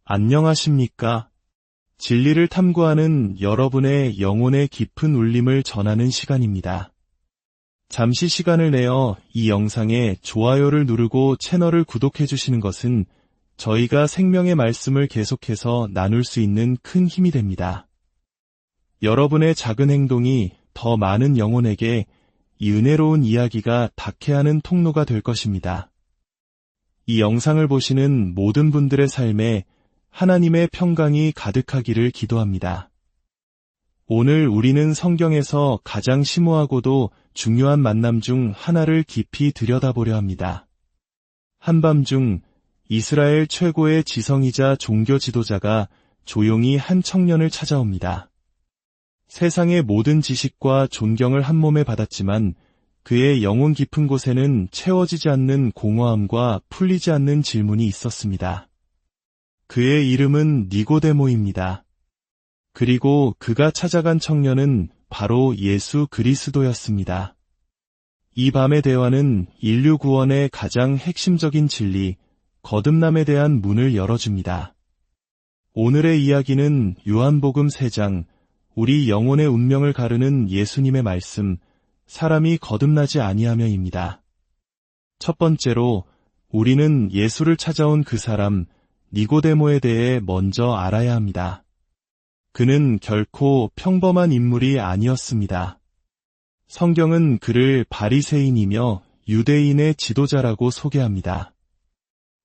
안녕하십니까? 진리를 탐구하는 여러분의 영혼의 깊은 울림을 전하는 시간입니다. 잠시 시간을 내어 이 영상에 좋아요를 누르고 채널을 구독해 주시는 것은 저희가 생명의 말씀을 계속해서 나눌 수 있는 큰 힘이 됩니다. 여러분의 작은 행동이 더 많은 영혼에게 이 은혜로운 이야기가 닿게 하는 통로가 될 것입니다. 이 영상을 보시는 모든 분들의 삶에 하나님의 평강이 가득하기를 기도합니다. 오늘 우리는 성경에서 가장 심오하고도 중요한 만남 중 하나를 깊이 들여다보려 합니다. 한밤중 이스라엘 최고의 지성이자 종교 지도자가 조용히 한 청년을 찾아옵니다. 세상의 모든 지식과 존경을 한 몸에 받았지만 그의 영혼 깊은 곳에는 채워지지 않는 공허함과 풀리지 않는 질문이 있었습니다. 그의 이름은 니고데모입니다. 그리고 그가 찾아간 청년은 바로 예수 그리스도였습니다. 이 밤의 대화는 인류 구원의 가장 핵심적인 진리, 거듭남에 대한 문을 열어줍니다. 오늘의 이야기는 요한복음 3장, 우리 영혼의 운명을 가르는 예수님의 말씀, 사람이 거듭나지 아니하며입니다. 첫 번째로 우리는 예수를 찾아온 그 사람, 니고데모에 대해 먼저 알아야 합니다. 그는 결코 평범한 인물이 아니었습니다. 성경은 그를 바리새인이며 유대인의 지도자라고 소개합니다.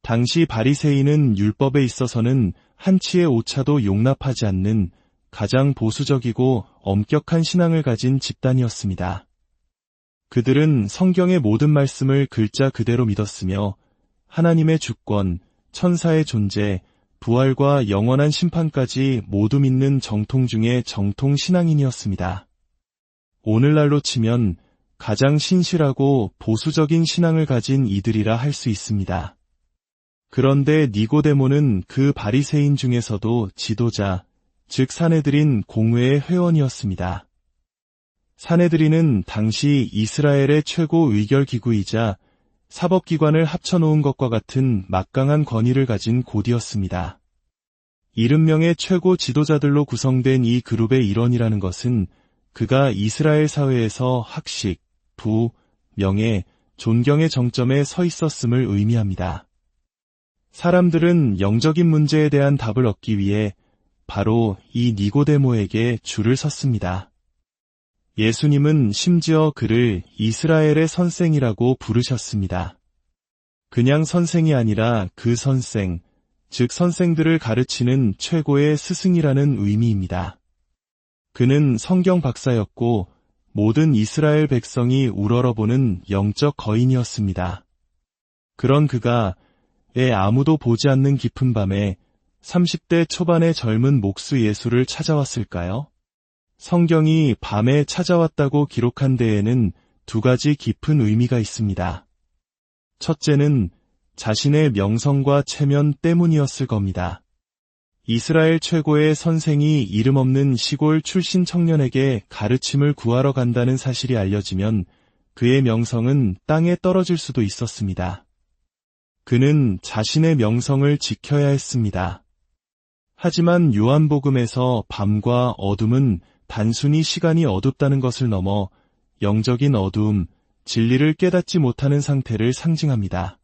당시 바리새인은 율법에 있어서는 한치의 오차도 용납하지 않는 가장 보수적이고 엄격한 신앙을 가진 집단이었습니다. 그들은 성경의 모든 말씀을 글자 그대로 믿었으며 하나님의 주권, 천사의 존재, 부활과 영원한 심판까지 모두 믿는 정통 중의 정통 신앙인이었습니다. 오늘날로 치면 가장 신실하고 보수적인 신앙을 가진 이들이라 할 수 있습니다. 그런데 니고데모는 그 바리새인 중에서도 지도자, 즉 사내들인 공회의 회원이었습니다. 사내들인은 당시 이스라엘의 최고 의결기구이자 사법기관을 합쳐놓은 것과 같은 막강한 권위를 가진 곧이었습니다. 70명의 최고 지도자들로 구성된 이 그룹의 일원이라는 것은 그가 이스라엘 사회에서 학식, 부, 명예, 존경의 정점에 서 있었음을 의미합니다. 사람들은 영적인 문제에 대한 답을 얻기 위해 바로 이 니고데모에게 줄을 섰습니다. 예수님은 심지어 그를 이스라엘의 선생이라고 부르셨습니다. 그냥 선생이 아니라 그 선생, 즉 선생들을 가르치는 최고의 스승이라는 의미입니다. 그는 성경 박사였고 모든 이스라엘 백성이 우러러보는 영적 거인이었습니다. 그런 그가 왜 아무도 보지 않는 깊은 밤에 30대 초반의 젊은 목수 예수를 찾아왔을까요? 성경이 밤에 찾아왔다고 기록한 데에는 두 가지 깊은 의미가 있습니다. 첫째는 자신의 명성과 체면 때문이었을 겁니다. 이스라엘 최고의 선생이 이름 없는 시골 출신 청년에게 가르침을 구하러 간다는 사실이 알려지면 그의 명성은 땅에 떨어질 수도 있었습니다. 그는 자신의 명성을 지켜야 했습니다. 하지만 요한복음에서 밤과 어둠은 단순히 시간이 어둡다는 것을 넘어 영적인 어두움, 진리를 깨닫지 못하는 상태를 상징합니다.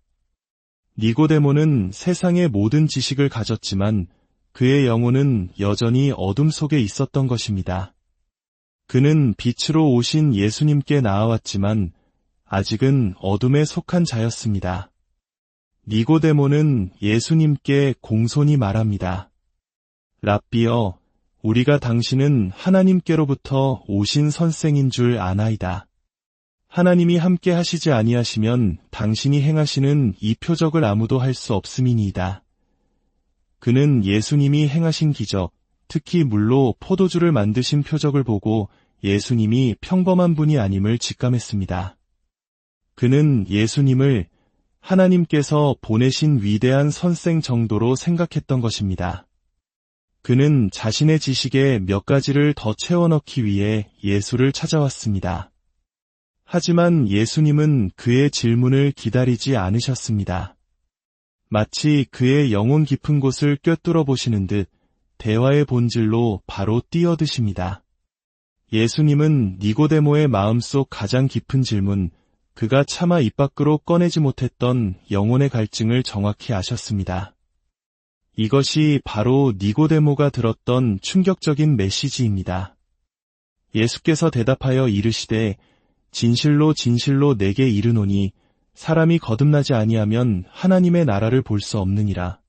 니고데모는 세상의 모든 지식을 가졌지만 그의 영혼은 여전히 어둠 속에 있었던 것입니다. 그는 빛으로 오신 예수님께 나아왔지만 아직은 어둠에 속한 자였습니다. 니고데모는 예수님께 공손히 말합니다. 랍비여, 우리가 당신은 하나님께로부터 오신 선생인 줄 아나이다. 하나님이 함께 하시지 아니하시면 당신이 행하시는 이 표적을 아무도 할 수 없음이니이다. 그는 예수님이 행하신 기적, 특히 물로 포도주를 만드신 표적을 보고 예수님이 평범한 분이 아님을 직감했습니다. 그는 예수님을 하나님께서 보내신 위대한 선생 정도로 생각했던 것입니다. 그는 자신의 지식에 몇 가지를 더 채워넣기 위해 예수를 찾아왔습니다. 하지만 예수님은 그의 질문을 기다리지 않으셨습니다. 마치 그의 영혼 깊은 곳을 꿰뚫어 보시는 듯 대화의 본질로 바로 뛰어드십니다. 예수님은 니고데모의 마음속 가장 깊은 질문, 그가 차마 입 밖으로 꺼내지 못했던 영혼의 갈증을 정확히 아셨습니다. 이것이 바로 니고데모가 들었던 충격적인 메시지입니다. 예수께서 대답하여 이르시되 진실로 진실로 내게 이르노니 사람이 거듭나지 아니하면 하나님의 나라를 볼 수 없느니라.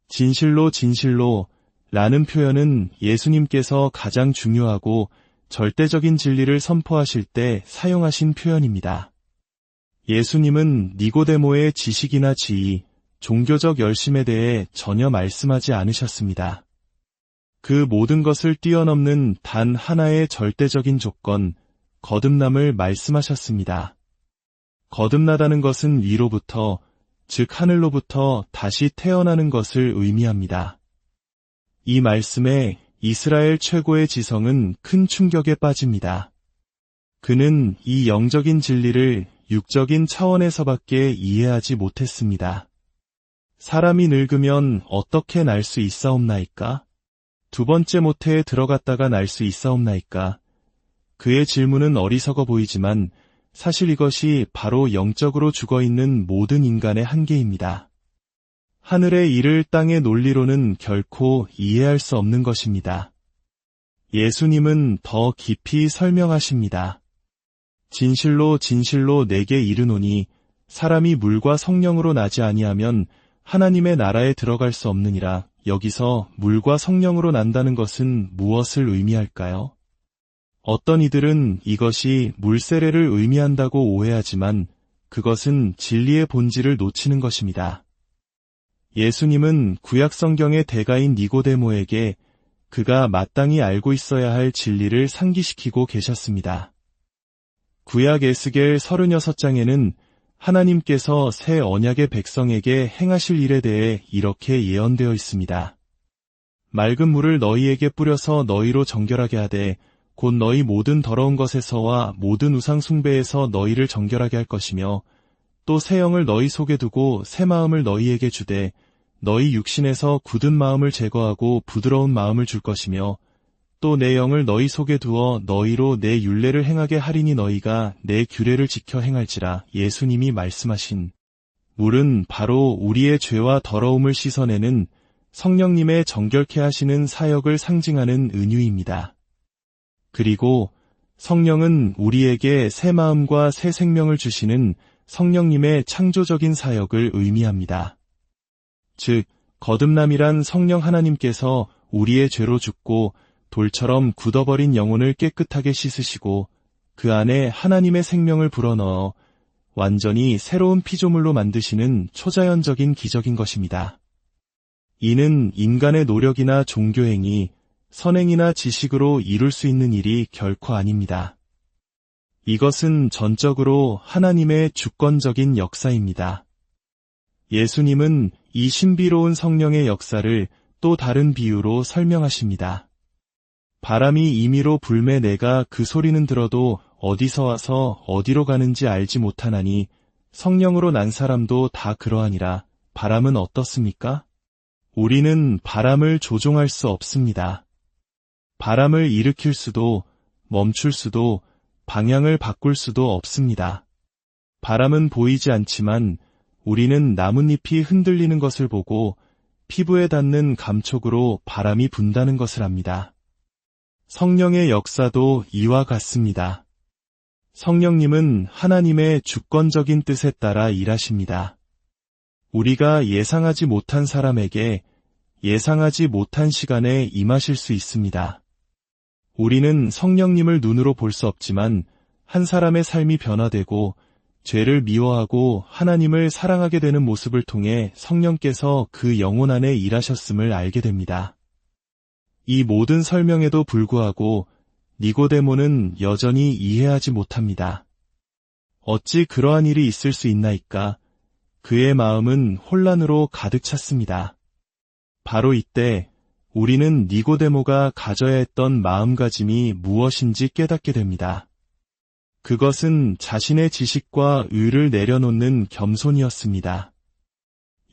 진실로 진실로 라는 표현은 예수님께서 가장 중요하고 절대적인 진리를 선포하실 때 사용하신 표현입니다. 예수님은 니고데모의 지식이나 지위, 종교적 열심에 대해 전혀 말씀하지 않으셨습니다. 그 모든 것을 뛰어넘는 단 하나의 절대적인 조건, 거듭남을 말씀하셨습니다. 거듭나다는 것은 위로부터, 즉 하늘로부터 다시 태어나는 것을 의미합니다. 이 말씀에 이스라엘 최고의 지성은 큰 충격에 빠집니다. 그는 이 영적인 진리를 육적인 차원에서밖에 이해하지 못했습니다. 사람이 늙으면 어떻게 날 수 있사옵나이까? 두 번째 모태에 들어갔다가 날 수 있사옵나이까? 그의 질문은 어리석어 보이지만 사실 이것이 바로 영적으로 죽어있는 모든 인간의 한계입니다. 하늘의 일을 땅의 논리로는 결코 이해할 수 없는 것입니다. 예수님은 더 깊이 설명하십니다. 진실로 진실로 내게 이르노니 사람이 물과 성령으로 나지 아니하면 하나님의 나라에 들어갈 수 없느니라. 여기서 물과 성령으로 난다는 것은 무엇을 의미할까요? 어떤 이들은 이것이 물세례를 의미한다고 오해하지만 그것은 진리의 본질을 놓치는 것입니다. 예수님은 구약 성경의 대가인 니고데모에게 그가 마땅히 알고 있어야 할 진리를 상기시키고 계셨습니다. 구약 에스겔 36장에는 하나님께서 새 언약의 백성에게 행하실 일에 대해 이렇게 예언되어 있습니다. 맑은 물을 너희에게 뿌려서 너희로 정결하게 하되 곧 너희 모든 더러운 것에서와 모든 우상 숭배에서 너희를 정결하게 할 것이며 또 새 영을 너희 속에 두고 새 마음을 너희에게 주되 너희 육신에서 굳은 마음을 제거하고 부드러운 마음을 줄 것이며 또 내 영을 너희 속에 두어 너희로 내 율례를 행하게 하리니 너희가 내 규례를 지켜 행할지라. 예수님이 말씀하신 물은 바로 우리의 죄와 더러움을 씻어내는 성령님의 정결케 하시는 사역을 상징하는 은유입니다. 그리고 성령은 우리에게 새 마음과 새 생명을 주시는 성령님의 창조적인 사역을 의미합니다. 즉, 거듭남이란 성령 하나님께서 우리의 죄로 죽고 돌처럼 굳어버린 영혼을 깨끗하게 씻으시고 그 안에 하나님의 생명을 불어넣어 완전히 새로운 피조물로 만드시는 초자연적인 기적인 것입니다. 이는 인간의 노력이나 종교행위, 선행이나 지식으로 이룰 수 있는 일이 결코 아닙니다. 이것은 전적으로 하나님의 주권적인 역사입니다. 예수님은 이 신비로운 성령의 역사를 또 다른 비유로 설명하십니다. 바람이 임의로 불매 내가 그 소리는 들어도 어디서 와서 어디로 가는지 알지 못하나니 성령으로 난 사람도 다 그러하니라. 바람은 어떻습니까? 우리는 바람을 조종할 수 없습니다. 바람을 일으킬 수도 멈출 수도 방향을 바꿀 수도 없습니다. 바람은 보이지 않지만 우리는 나뭇잎이 흔들리는 것을 보고 피부에 닿는 감촉으로 바람이 분다는 것을 압니다. 성령의 역사도 이와 같습니다. 성령님은 하나님의 주권적인 뜻에 따라 일하십니다. 우리가 예상하지 못한 사람에게 예상하지 못한 시간에 임하실 수 있습니다. 우리는 성령님을 눈으로 볼 수 없지만 한 사람의 삶이 변화되고 죄를 미워하고 하나님을 사랑하게 되는 모습을 통해 성령께서 그 영혼 안에 일하셨음을 알게 됩니다. 이 모든 설명에도 불구하고 니고데모는 여전히 이해하지 못합니다. 어찌 그러한 일이 있을 수 있나이까? 그의 마음은 혼란으로 가득 찼습니다. 바로 이때 우리는 니고데모가 가져야 했던 마음가짐이 무엇인지 깨닫게 됩니다. 그것은 자신의 지식과 의를 내려놓는 겸손이었습니다.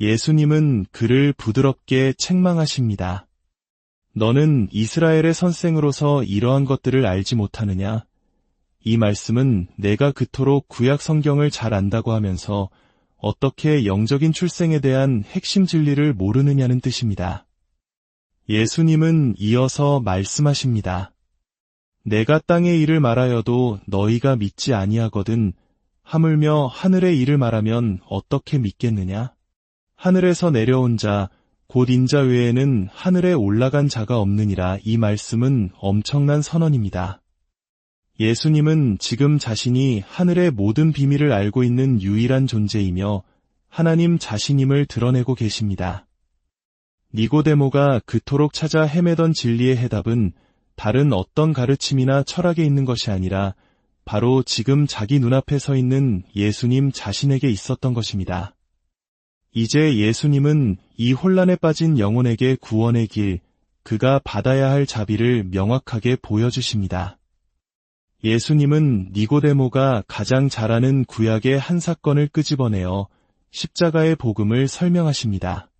예수님은 그를 부드럽게 책망하십니다. 너는 이스라엘의 선생으로서 이러한 것들을 알지 못하느냐? 이 말씀은 내가 그토록 구약 성경을 잘 안다고 하면서 어떻게 영적인 출생에 대한 핵심 진리를 모르느냐는 뜻입니다. 예수님은 이어서 말씀하십니다. 내가 땅의 일을 말하여도 너희가 믿지 아니하거든 하물며 하늘의 일을 말하면 어떻게 믿겠느냐? 하늘에서 내려온 자, 곧 인자 외에는 하늘에 올라간 자가 없느니라. 이 말씀은 엄청난 선언입니다. 예수님은 지금 자신이 하늘의 모든 비밀을 알고 있는 유일한 존재이며 하나님 자신임을 드러내고 계십니다. 니고데모가 그토록 찾아 헤매던 진리의 해답은 다른 어떤 가르침이나 철학에 있는 것이 아니라 바로 지금 자기 눈앞에 서 있는 예수님 자신에게 있었던 것입니다. 이제 예수님은 이 혼란에 빠진 영혼에게 구원의 길, 그가 받아야 할 자비를 명확하게 보여주십니다. 예수님은 니고데모가 가장 잘 아는 구약의 한 사건을 끄집어내어 십자가의 복음을 설명하십니다.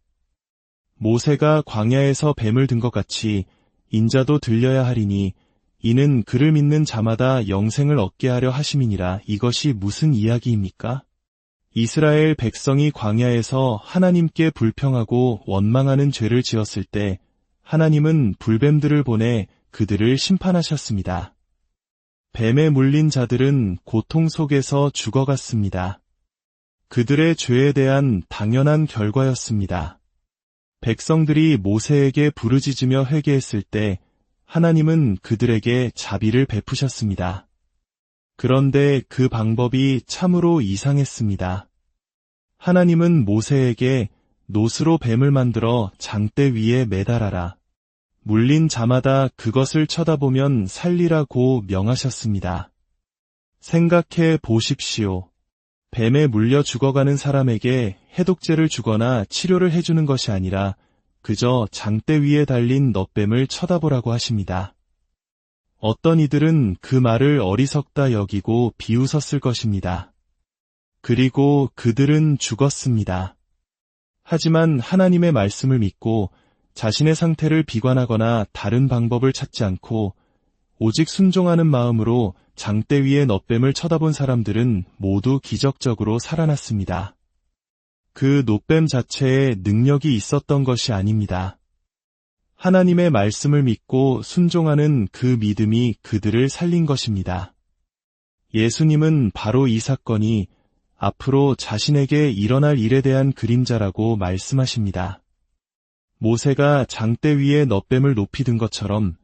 모세가 광야에서 뱀을 든 것 같이 인자도 들려야 하리니 이는 그를 믿는 자마다 영생을 얻게 하려 하심이니라. 이것이 무슨 이야기입니까? 이스라엘 백성이 광야에서 하나님께 불평하고 원망하는 죄를 지었을 때 하나님은 불뱀들을 보내 그들을 심판하셨습니다. 뱀에 물린 자들은 고통 속에서 죽어갔습니다. 그들의 죄에 대한 당연한 결과였습니다. 백성들이 모세에게 부르짖으며 회개했을 때 하나님은 그들에게 자비를 베푸셨습니다. 그런데 그 방법이 참으로 이상했습니다. 하나님은 모세에게 노스로 뱀을 만들어 장대 위에 매달아라. 물린 자마다 그것을 쳐다보면 살리라고 명하셨습니다. 생각해 보십시오. 뱀에 물려 죽어가는 사람에게 해독제를 주거나 치료를 해주는 것이 아니라 그저 장대 위에 달린 넛뱀을 쳐다보라고 하십니다. 어떤 이들은 그 말을 어리석다 여기고 비웃었을 것입니다. 그리고 그들은 죽었습니다. 하지만 하나님의 말씀을 믿고 자신의 상태를 비관하거나 다른 방법을 찾지 않고 오직 순종하는 마음으로 장대 위의 넛뱀을 쳐다본 사람들은 모두 기적적으로 살아났습니다. 그 놋뱀 자체에 능력이 있었던 것이 아닙니다. 하나님의 말씀을 믿고 순종하는 그 믿음이 그들을 살린 것입니다. 예수님은 바로 이 사건이 앞으로 자신에게 일어날 일에 대한 그림자라고 말씀하십니다. 모세가 장대 위에 넛뱀을 높이 든 것처럼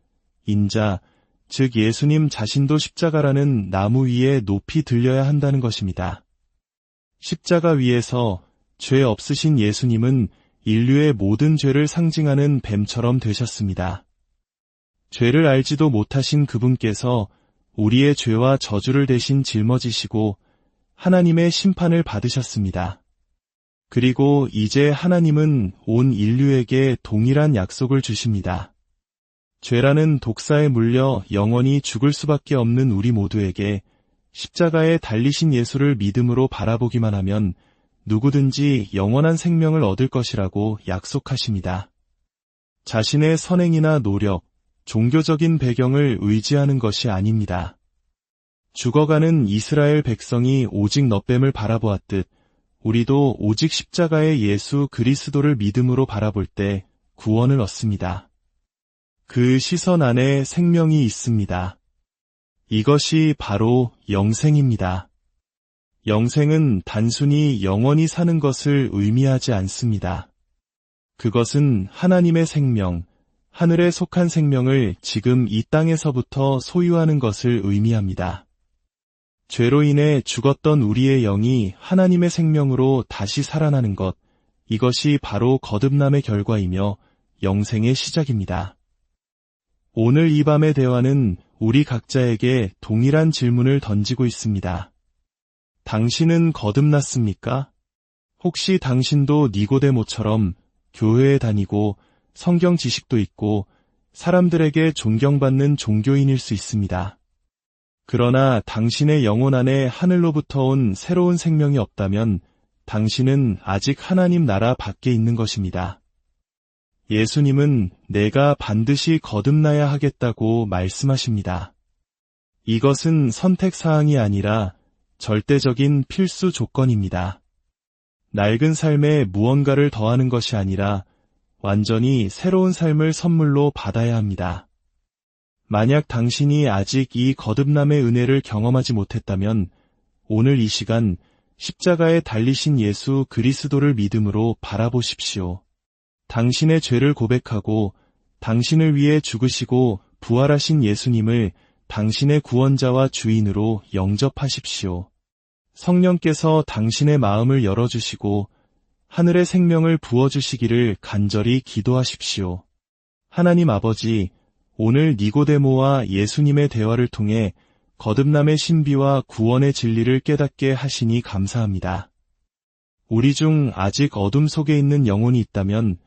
인자, 즉 예수님 자신도 십자가라는 나무 위에 높이 들려야 한다는 것입니다. 십자가 위에서 죄 없으신 예수님은 인류의 모든 죄를 상징하는 뱀처럼 되셨습니다. 죄를 알지도 못하신 그분께서 우리의 죄와 저주를 대신 짊어지시고 하나님의 심판을 받으셨습니다. 그리고 이제 하나님은 온 인류에게 동일한 약속을 주십니다. 죄라는 독사에 물려 영원히 죽을 수밖에 없는 우리 모두에게 십자가에 달리신 예수를 믿음으로 바라보기만 하면 누구든지 영원한 생명을 얻을 것이라고 약속하십니다. 자신의 선행이나 노력, 종교적인 배경을 의지하는 것이 아닙니다. 죽어가는 이스라엘 백성이 오직 넛뱀을 바라보았듯 우리도 오직 십자가의 예수 그리스도를 믿음으로 바라볼 때 구원을 얻습니다. 그 시선 안에 생명이 있습니다. 이것이 바로 영생입니다. 영생은 단순히 영원히 사는 것을 의미하지 않습니다. 그것은 하나님의 생명, 하늘에 속한 생명을 지금 이 땅에서부터 소유하는 것을 의미합니다. 죄로 인해 죽었던 우리의 영이 하나님의 생명으로 다시 살아나는 것, 이것이 바로 거듭남의 결과이며 영생의 시작입니다. 오늘 이 밤의 대화는 우리 각자에게 동일한 질문을 던지고 있습니다. 당신은 거듭났습니까? 혹시 당신도 니고데모처럼 교회에 다니고 성경 지식도 있고 사람들에게 존경받는 종교인일 수 있습니다. 그러나 당신의 영혼 안에 하늘로부터 온 새로운 생명이 없다면 당신은 아직 하나님 나라 밖에 있는 것입니다. 예수님은 내가 반드시 거듭나야 하겠다고 말씀하십니다. 이것은 선택사항이 아니라 절대적인 필수 조건입니다. 낡은 삶에 무언가를 더하는 것이 아니라 완전히 새로운 삶을 선물로 받아야 합니다. 만약 당신이 아직 이 거듭남의 은혜를 경험하지 못했다면 오늘 이 시간 십자가에 달리신 예수 그리스도를 믿음으로 바라보십시오. 당신의 죄를 고백하고 당신을 위해 죽으시고 부활하신 예수님을 당신의 구원자와 주인으로 영접하십시오. 성령께서 당신의 마음을 열어주시고 하늘의 생명을 부어주시기를 간절히 기도하십시오. 하나님 아버지, 오늘 니고데모와 예수님의 대화를 통해 거듭남의 신비와 구원의 진리를 깨닫게 하시니 감사합니다. 우리 중 아직 어둠 속에 있는 영혼이 있다면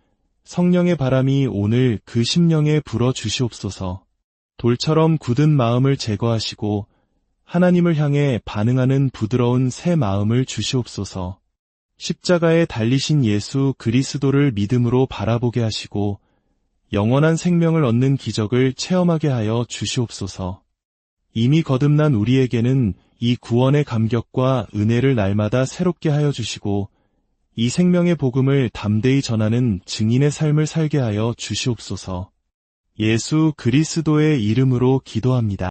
성령의 바람이 오늘 그 심령에 불어 주시옵소서. 돌처럼 굳은 마음을 제거하시고 하나님을 향해 반응하는 부드러운 새 마음을 주시옵소서. 십자가에 달리신 예수 그리스도를 믿음으로 바라보게 하시고 영원한 생명을 얻는 기적을 체험하게 하여 주시옵소서. 이미 거듭난 우리에게는 이 구원의 감격과 은혜를 날마다 새롭게 하여 주시고 이 생명의 복음을 담대히 전하는 증인의 삶을 살게 하여 주시옵소서. 예수 그리스도의 이름으로 기도합니다.